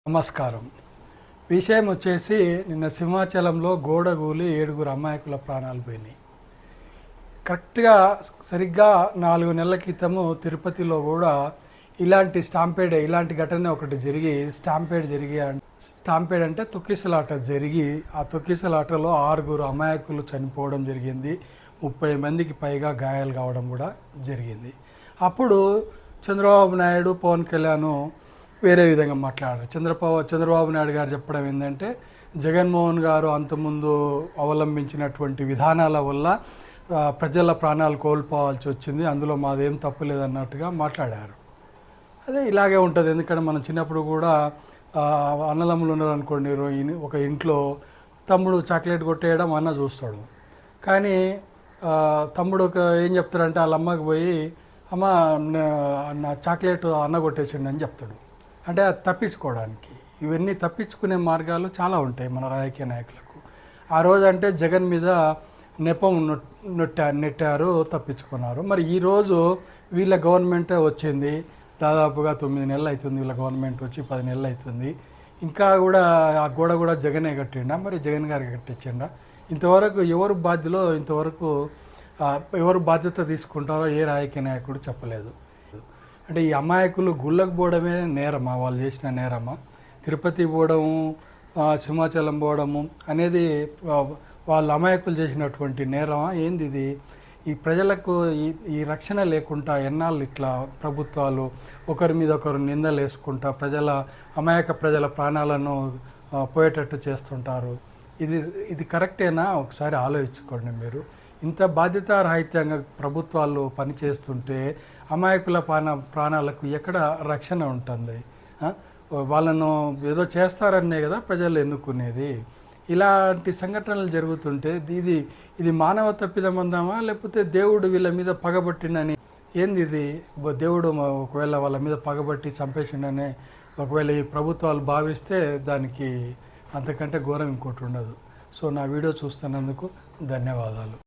నమస్కారం. విషయం వచ్చేసి నిన్న సింహాచలంలో గోడ కూలి 7 అమాయకుల ప్రాణాలు పోయినాయి. కరెక్ట్గా సరిగ్గా 4 నెలల క్రితము తిరుపతిలో కూడా ఇలాంటి ఘటన ఒకటి జరిగి స్టాంపేడ్ అంటే తొక్కిసలాట జరిగి ఆ తొక్కిసలాటలో 6 అమాయకులు చనిపోవడం జరిగింది. 30 మందికి పైగా గాయాలు కావడం కూడా జరిగింది. అప్పుడు చంద్రబాబు నాయుడు, పవన్ కళ్యాణ్ వేరే విధంగా మాట్లాడారు. చంద్రబాబు నాయుడు గారు చెప్పడం ఏంటంటే జగన్మోహన్ గారు అంతకుముందు అవలంబించినటువంటి విధానాల వల్ల ప్రజల ప్రాణాలు కోల్పోవాల్సి వచ్చింది, అందులో మాదేం తప్పు లేదన్నట్టుగా మాట్లాడారు. అదే ఇలాగే ఉంటుంది. ఎందుకంటే మనం చిన్నప్పుడు కూడా అన్నదమ్ములు ఉన్నారనుకోండి, ఒక ఇంట్లో తమ్ముడు చాక్లెట్ కొట్టేయడం అన్న చూస్తాడు. కానీ తమ్ముడు ఏం చెప్తాడంటే వాళ్ళ అమ్మకి పోయి, అమ్మ నా చాక్లెట్ అన్న కొట్టేసిండు అని చెప్తాడు. అంటే అది తప్పించుకోవడానికి. ఇవన్నీ తప్పించుకునే మార్గాలు చాలా ఉంటాయి మన రాజకీయ నాయకులకు. ఆ రోజు అంటే జగన్ మీద నెపం నెట్టారు, తప్పించుకున్నారు. మరి ఈరోజు వీళ్ళ గవర్నమెంటే వచ్చింది, దాదాపుగా 9 నెలలు అవుతుంది. వీళ్ళ గవర్నమెంట్ వచ్చి 10 నెలలు అవుతుంది. ఇంకా కూడా ఆ గోడ కూడా జగనే కట్టిండా, మరి జగన్ గారికి కట్టించిండా? ఇంతవరకు ఎవరు బాధ్యత తీసుకుంటారో ఏ రాజకీయ నాయకుడు చెప్పలేదు. అంటే ఈ అమాయకులు గుళ్ళకు పోవడమే నేరమా? వాళ్ళు చేసిన నేరమా? తిరుపతి పోవడము, సింహాచలం పోవడము అనేది వాళ్ళ అమాయకులు చేసినటువంటి నేరమా? ఏంది ఇది? ఈ ప్రజలకు ఈ రక్షణ లేకుండా ఎన్నాళ్ళు ఇట్లా ప్రభుత్వాలు ఒకరి మీద ఒకరు నిందలు వేసుకుంటా అమాయక ప్రజల ప్రాణాలను పోయేటట్టు చేస్తుంటారు. ఇది కరెక్టేనా? ఒకసారి ఆలోచించుకోండి మీరు. ఇంత బాధ్యతారహితంగా ప్రభుత్వాలు పనిచేస్తుంటే అమాయకుల ప్రాణాలకు ఎక్కడ రక్షణ ఉంటుంది? వాళ్ళను ఏదో చేస్తారనే కదా ప్రజలు ఎన్నుకునేది. ఇలాంటి సంఘటనలు జరుగుతుంటే ఇది మానవ తప్పిదమందామా, లేకపోతే దేవుడు వీళ్ళ మీద పగబట్టిండని? ఏంది ఇది? దేవుడు ఒకవేళ వాళ్ళ మీద పగబట్టి చంపేసిండనే ఒకవేళ ఈ ప్రభుత్వాలు భావిస్తే దానికి అంతకంటే ఘోరం ఇంకోటి ఉండదు. సో నా వీడియో చూస్తున్నందుకు ధన్యవాదాలు.